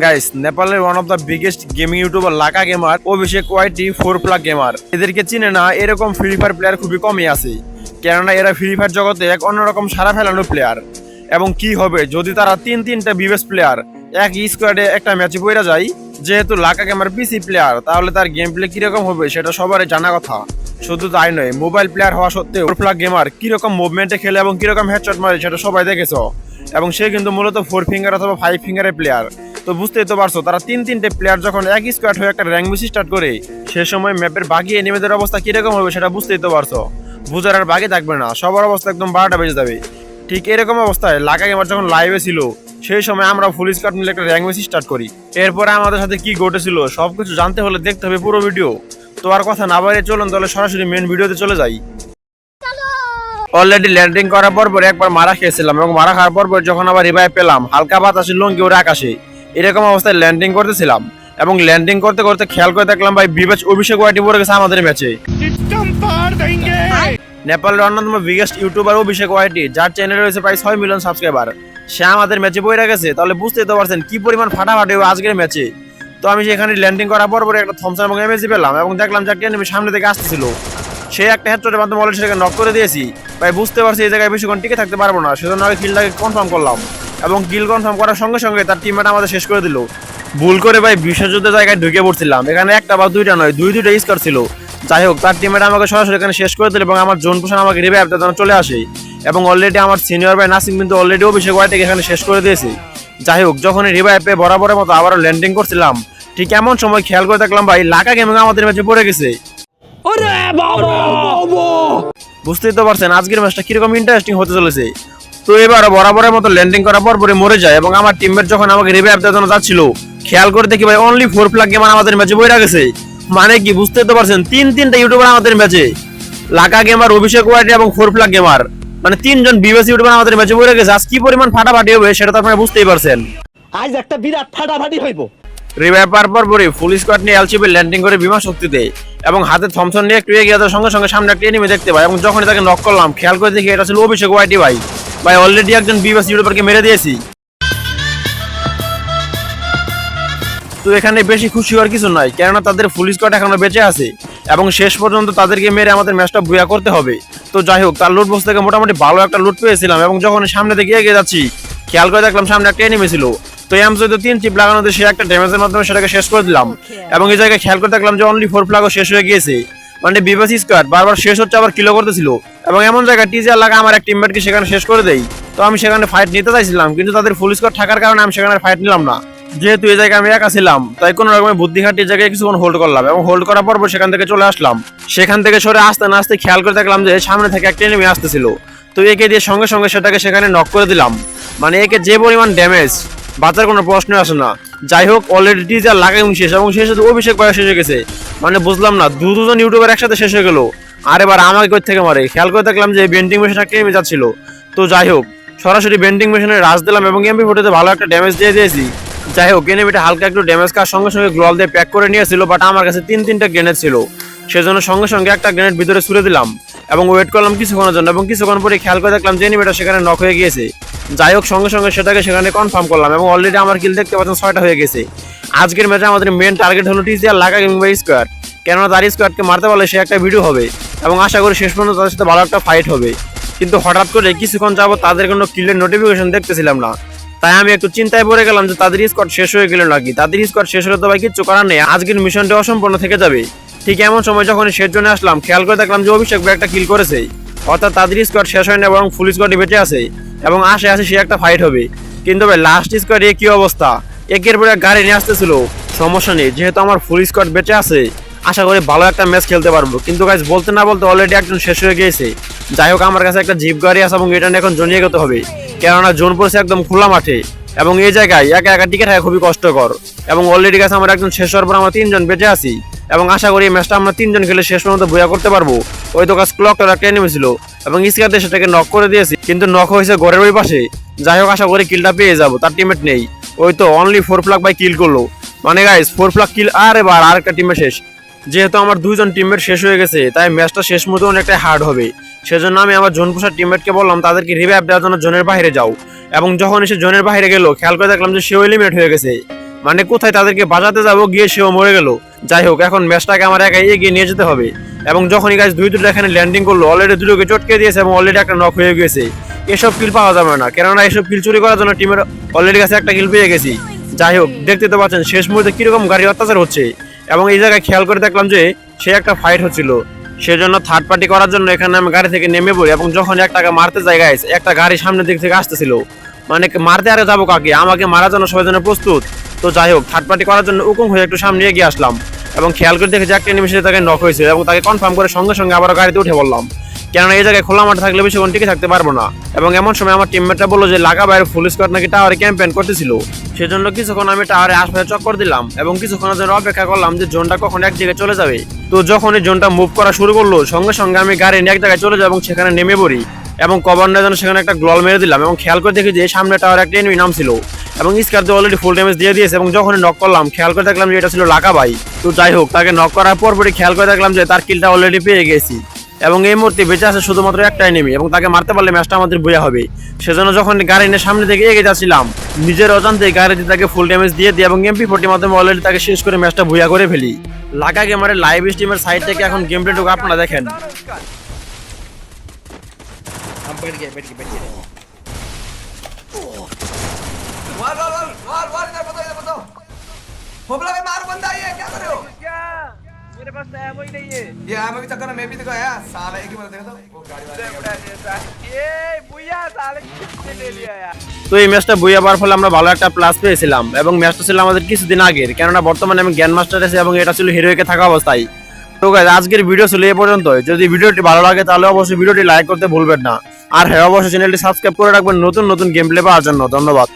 Guys, নেপালের one of the biggest gaming YouTuber Laka gamer Abhishek YT 4 gamer এদেরকে চিনে না এরকম ফ্রি ফায়ার প্লেয়ার খুবই কমই আছে, কেননা এরা ফ্রি ফায়ার জগতে এক অন্যরকম সারা ফেলানো প্লেয়ার। এবং কি হবে যদি তারা তিনটা বিবেস প্লেয়ার এক স্কোয়াডে একটা ম্যাচে পড়ে যায়। যেহেতু লাকা গেমার পিসি প্লেয়ার, তাহলে তার গেম প্লে কিরকম হবে সেটা সবারই জানা কথা। শুধু তাই নয়, মোবাইল প্লেয়ার হওয়া সত্ত্বেও 4 গেমার কিরকম মুভমেন্টে খেলে এবং কিরকম হেডশট মারে সেটা সবাই দেখেছ। এবং সে কিন্তু মূলত 4 ফিঙ্গার অথবা 5 ফিঙ্গারের প্লেয়ার। তো বুঝতেই তো পারছো, তারা তিনটে প্লেয়ার যখন এক স্কোয়াড হয়ে একটা র্যাঙ্ক বেশি স্টার্ট করে, সে সময় ম্যাপের বাকি এনিমিদের অবস্থা কিরকম হবে সেটা বুঝতেই তো পারছো। বুঝার আর বাকি থাকবে না, সবার অবস্থা একদম 12টা বেজে যাবে। ঠিক এরকম অবস্থায় লাকা গেমার যখন লাইভে ছিল, সেই সময় আমরা ফুল স্কোয়াড মিলে একটা র্যাঙ্ক বেশি স্টার্ট করি। এরপরে আমাদের সাথে কি ঘটেছিল সবকিছু জানতে হলে দেখতে হবে পুরো ভিডিও। তো আর কথা না বাড়িয়ে চলুন তাহলে সরাসরি মেন ভিডিওতে চলে যাই। অলরেডি ল্যান্ডিং করার পর একবার মারা খেয়েছিলাম, এবং মারা খাওয়ার পর যখন আবার রিভাইভ পেলাম, হালকা বাতাসে লঙ্গি ওরে আকাশে এরকম অবস্থায় ল্যান্ডিং করতেছিলাম। এবং ল্যান্ডিং করতে করতে খেয়াল করে দেখলাম ভাই বিবেচ অভিষেক ওয়াইটি পড়ে গেছে আমাদের ম্যাচে। নেপালের অন্যতম বিগেস্ট ইউটিউবার অভিষেক ওয়াইটি, যার চ্যানেল রয়েছে প্রায় 6 মিলিয়ন সাবস্ক্রাইবার, সে আমাদের ম্যাচে পড়ে গেছে। তাহলে বুঝতেই তো পারছেন কি পরিমাণ ফাটাফাটি হবে আজকের ম্যাচে। তো আমি সেখানে ল্যান্ডিং করার পর একটা থমসন এবং এমএসি পেলাম, এবং দেখলাম যে একটা এনিমি সামনে থেকে আসতেছিল। সে একটা হেডশটের মাধ্যমে অলরেডি সেটাকে নক করে দিয়েছি। ভাই বুঝতে পারছি এই জায়গায় বেশিক্ষণ টিকে থাকতে পারবো না, সেজন্য আগে কিলটাকে কনফার্ম করলাম। এবং কিল কনফার্ম করার সঙ্গে সঙ্গে তার টিমমেট আমাদের শেষ করে দিল। ভুল করে ভাই বিশ্বযুদ্ধের জায়গায় ঢুকে পড়ছিলাম। এখানে একটা বা দুইটা নয়, দুইটা স্কোর ছিল। যাই হোক, তার টিমমেট আমাকে সরাসরি এখানে শেষ করে দিল, এবং আমার জোন পোষণ আমাকে রিভাইভ দেওয়ার জন্য চলে আসে। এবং অলরেডি আমার সিনিয়র ভাই নাসিম কিন্তু অলরেডি অভিষেক ওয়াইটিকে এখানে শেষ করে দিয়েছে। যাই হোক, যখন রিভাইভ পেয়ে বরাবরের মতো আবারও ল্যান্ডিং করছিলাম, ঠিক এমন সময় খেয়াল করে দেখলাম ভাই লাকা গেমিং আমাদের ম্যাচে পড়ে গেছে। বুঝতেই তো পারছেন আজকের ম্যাচটা কিরকম ইন্টারেস্টিং হতে চলেছে। তো এবার বরাবরের মতো ল্যান্ডিং করার পর মরে যায়, এবং আমার টিমমেট যখন আমাকে রিভাইভ দেওয়ার জন্য যাচ্ছিল, খেয়াল করে দেখি ভাই অনলি 4 গেমার আমাদের ম্যাচে পড়ে গেছে। মানে কি বুঝতেই তো পারছেন, তিনটা ইউটিউবার আমাদের ম্যাচে, লাকা গেমার, অভিষেক ওয়াইটি এবং 4 গেমার, মানে তিনজন বিবেস ইউটিউবার আমাদের ম্যাচে পড়ে গেছে। আজ কি পরিমাণ ফাটাফাটি হবে সেটা তো আপনারা বুঝতেই পারছেন। আজ একটা বিরাট ফাটাফাটি হইব। রিভাইভ পাওয়ার পরই ফুল স্কোয়াড নিয়ে এলসিবি ল্যান্ডিং করে বিমান শক্তিতে, এবং হাতে থমসন নিয়ে একটু এগিয়ে যাওয়ার সঙ্গে সঙ্গে সামনে একটা এনিমি দেখতে পাই। এবং যখন তাকে নক করলাম, খেয়াল করে দেখি এটা ছিল অভিষেক ওয়াইটি ভাই। ভাই অলরেডি একজন বিবেস ইউটিউবারকে মেরে দিয়েছি। তো এখানে বেশি খুশি হওয়ার কিছু নাই, কেননা তাদের ফুল স্কোয়াড এখনো বেঁচে আছে, এবং শেষ পর্যন্ত তাদেরকে মেরে আমাদের ম্যাচটা বুয়া করতে হবে। তো যাই হোক, তার লুট বক্স থেকে মোটামুটি ভালো একটা লুট পেয়েছিলাম। এবং যখন সামনে থেকে এগিয়ে যাচ্ছি, খেয়াল করে দেখলাম সামনে একটা এনিমি ছিল। তো এম যদি 3 চিপ লাগানোতে সে একটা ড্যামেজের মাধ্যমে সেটাকে শেষ করে দিলাম। এবং এই জায়গায় খেয়াল করে দেখলাম যে অনলি 4 শেষ হয়ে গিয়েছে। মানে বিবেস স্কোয়াড বারবার শেষ হচ্ছে, আবার কিলো করতেছিল। এবং এমন জায়গায় টিজিআর লাগা আমার এক টিমমেটকে সেখানে শেষ করে দেই। তো আমি সেখানে ফাইট নিতে চাইছিলাম, কিন্তু তাদের ফুল স্কোয়াড থাকার কারণে আমি সেখানে ফাইট নিলাম না। যেহেতু এই জায়গায় আমি একা ছিলাম, তাই কোনো রকমের বুদ্ধি খাটিয়ে জায়গায় কিছুক্ষণ হোল্ড করলাম, এবং হোল্ড করার পর সেখান থেকে চলে আসলাম। সেখান থেকে সরে আসতে না আসতে খেয়াল করে দেখলাম যে সামনে থেকে একটা এনিমি আসতেছিল। তো একে দিয়ে সঙ্গে সঙ্গে সেটাকে সেখানে নক করে দিলাম। মানে একে যে পরিমাণ ড্যামেজ, বাঁচার কোনো প্রশ্ন আসে না। যাই হোক, অলরেডি টিজার লাগাই শেষ, এবং শেষ অভিষেক ভাই শেষ হয়ে গেছে। মানে বুঝলাম না, দুজন ইউটিউবার একসাথে শেষ হয়ে গেল। আর এবার আমাকে কই থেকে মারে, খেয়াল করে দেখলাম যে বেন্ডিং মেশিন একটা এনিমি যাচ্ছিল। তো যাই হোক, সরাসরি বেন্ডিং মেশিনে রাজ দিলাম, এবং এমপি ফুটেতে ভালো একটা ড্যামেজ দিয়ে দিয়েছি। যাই হোক, এনিমিটা হালকা একটু ড্যামেজ খাওয়ার সঙ্গে সঙ্গে গ্লোয়াল দিয়ে প্যাক করে নিয়েছিল, বাট আমার কাছে তিনটা গ্রেনেড ছিল। সেজন্য সঙ্গে সঙ্গে একটা গ্রেনেড ভিতরে ছুড়ে দিলাম, এবং ওয়েট করলাম কিছুক্ষণের জন্য। এবং কিছুক্ষণ পরে খেয়াল করে দেখলাম যে এনিমিটা সেখানে নক হয়ে গিয়েছে। যাই হোক, সঙ্গে সঙ্গে সেটাকে সেখানে কনফার্ম করলাম, এবং অলরেডি আমার কিল দেখতে পাচ্ছেন 6টা হয়ে গেছে। আজকের ম্যাচে আমাদের মেন টার্গেট হলো TGR Laka gaming by squad, কেননা তার স্কোয়াডকে মারতে পারলে সে একটা ভিডিও হবে, এবং আশা করি শেষ পর্যন্ত তাদের সাথে ভালো একটা ফাইট হবে। কিন্তু হঠাৎ করে কিছুক্ষণ যাবো তাদের কোনো কিলের নোটিফিকেশন দেখতেছিলাম না। তাই আমি একটু চিন্তায় পড়ে গেলাম যে তাদের স্কোয়াড শেষ হয়ে গেল নাকি। তাদের স্কোয়াড শেষ হলে তো ভাই কিচ্ছু করার নেই, আজকের মিশনটা অসম্পূর্ণ থেকে যাবে। ঠিক এমন সময় যখন শেষ জন্য আসলাম, খেয়াল করে দেখলাম যে অভিষেক ভাই একটা কিল করেছে, অর্থাৎ তাদের স্কোয়াড শেষ হয় না, এবং ফুল স্কোয়াডই বেঁচে আছে, এবং আসে সে একটা ফাইট হবে। কিন্তু ভাই লাস্ট স্কোয়াড কি অবস্থা, একের পর এক গাড়ি নিয়ে আসতেছিল। সমস্যা নেই, যেহেতু আমার ফুল স্কোয়াড বেঁচে আছে, আশা করি ভালো একটা ম্যাচ খেলতে পারবো। কিন্তু গাইস বলতে না বলতে অলরেডি একজন শেষ হয়ে গিয়েছে। যাই হোক, আমার কাছে একটা জিপ গাড়ি আছে, এবং এটা নিয়ে এখন জনিয়ে যেতে হবে, কেননা জোন পড়ছে একদম খোলা মাঠে, এবং এই জায়গায় একা একা টিকে থাকা খুবই কষ্টকর। এবং অলরেডি গাছ আমার একজন শেষ হওয়ার পর আমরা 3জন বেঁচে আছি, এবং আশা করি এই ম্যাচটা আমরা 3জন খেলে শেষ পর্যন্ত বইয়া করতে পারবো। ওই তো গাছ ক্লকটা একটা এনিমি ছিল, এবং স্কাতে সেটাকে নক করে দিয়েছি, কিন্তু নক হয়েছে ঘরের ওই পাশে। যাই হোক, আশা করি কিলটা পেয়ে যাবো, তার টিমমেট নেই। ওই তো অনলি 4 ভাই কিল করলো। মানে গাইস 4 কিল, আর এবার আরেকটা টিমমেট শেষ। যেহেতু আমার 2জন টিমমেট শেষ হয়ে গেছে, তাই ম্যাচটা শেষ মতো অনেকটাই হার্ড হবে। সেজন্য আমি আমার জোন পোষার টিমমেটকে বললাম তাদেরকে রিভাইভ দেওয়ার জন্য জোনের বাইরে যাও। এবং যখন এসে জোনের বাইরে গেল, খেয়াল করে দেখলাম যে সেও এলিমিনেট হয়ে গেছে। মানে কোথায় তাদেরকে বাঁচাতে যাবো গিয়ে সেও মরে গেল। যাই হোক, এখন ম্যাচটাকে আমার একাই এগিয়ে নিয়ে যেতে হবে। এবং যখনই গাছ দুটো এখানে ল্যান্ডিং করলো, অলরেডি দুটোকে চটকে দিয়েছে এবং অলরেডি একটা নক হয়ে গেছে। এসব কিল পাওয়া যাবে না, কেননা এসব কিল চুরি করার জন্য টিমের অলরেডি কাছে একটা কিল পেয়ে গেছি। যাই হোক, দেখতে তো পাচ্ছেন শেষ মুহূর্তে কিরকম গাড়ি অত্যাচার হচ্ছে। এবং এই জায়গায় খেয়াল করে দেখলাম যে সে একটা ফাইট হচ্ছিল, সেজন্য থার্ড পার্টি করার জন্য এখানে আমি গাড়ি থেকে নেমে পড়ি। এবং যখন একটাকে মারতে যাই গাইস, একটা গাড়ি সামনের দিক থেকে আসতেছিল, মানে মারতে আরে যাবো কাকে, আমাকে মারার জন্য সবাই জন্য প্রস্তুত। তো যাই হোক, থার্ড পার্টি করার জন্য উকুম হয়ে একটু সামনে এগিয়ে আসলাম এবং খেয়াল করে দেখে যে একটা নিমিষে তাকে নক হয়েছে এবং তাকে কনফার্ম করে সঙ্গে সঙ্গে আবার গাড়িতে উঠে বললাম, কেননা এই জায়গায় খোলা মাঠে থাকলে বেশিক্ষণ টিকে থাকতে পারবো না। এবং এমন সময় আমার টিমমেটটা বললো যে লাগা বাইরে ফুল স্কোয়াড নাকি টাওয়ারে ক্যাম্পেন করতেছিল, সেজন্য কিছুক্ষণ আমি টাওয়ারে আশপাশে চক্কর দিলাম এবং কিছুক্ষণের জন্য অপেক্ষা করলাম যে জোনটা কখন এক জায়গায় চলে যাবে। তো যখন এই জোনটা মুভ করা শুরু করলো, সঙ্গে সঙ্গে আমি গাড়ি নিয়ে এক জায়গায় চলে যাই এবং সেখানে নেমে পড়ি এবং কভার নেওয়ার জন্য সেখানে একটা গ্লোল মেরে দিলাম এবং খেয়াল করে দেখি যে সামনে টাওয়ার একটা এনিমি নাম ছিল এবং স্কার দিয়ে অলরেডি ফুল ড্যামেজ দিয়ে দিয়েছে। এবং যখন নক করলাম খেয়াল করে দেখলাম যে এটা ছিল লাকা ভাই। তো যাই হোক, তাকে নক করার পরপরই খেয়াল করে দেখলাম যে তার কিলটা অলরেডি পেয়ে গেছি এবং এই মুহূর্তে বেঁচে আছে শুধুমাত্র একটা এনিমি এবং তাকে মারতে পারলে ম্যাচটা আমাদের বইয়া হবে। সেজন্য যখন গাড়ি নিয়ে সামনে থেকে এগিয়ে যাচ্ছিলাম, নিজের অজান্তে গাড়িতে তাকে ফুল ড্যামেজ দিয়ে দিই এবং MP40 মাধ্যমে অলরেডি তাকে শেষ করে ম্যাচটা বইয়া করে ফেলি। লাকা গেমারের লাইভ স্ট্রিমের সাইড থেকে এখন গেম প্লেটুকু আপনারা দেখেন। हम बैठ गए वार वार वार वार वार इधर बताओ होबला में मार बंदा ये क्या कर रहे हो क्या मेरे पास एमो ही नहीं है ये आम के चक्कर में मैं भी देखो यार साला एक ही बार देखा था वो गाड़ी वाला ये भैया साले किसने ले लिया यार। তো এই ম্যাচটা বইয়া পাওয়ার ফলে আমরা ভালো একটা প্লাস পেয়েছিলাম এবং ম্যাচটা ছিল আমাদের কিছুদিন আগের, কেননা বর্তমানে আমি গ্র্যান্ড মাস্টার আছি এবং এটা ছিল হিরোইকে থাকা অবস্থায়। তো গাইস, আজকের ভিডিও ছিল এই পর্যন্ত। যদি ভিডিওটি ভালো লাগে তাহলে অবশ্যই ভিডিওটি লাইক করতে ভুলবেন না, আর হ্যাঁ অবশ্যই চ্যানেলটি সাবস্ক্রাইব করে রাখবেন নতুন নতুন গেম প্লে পাওয়ার জন্য। ধন্যবাদ।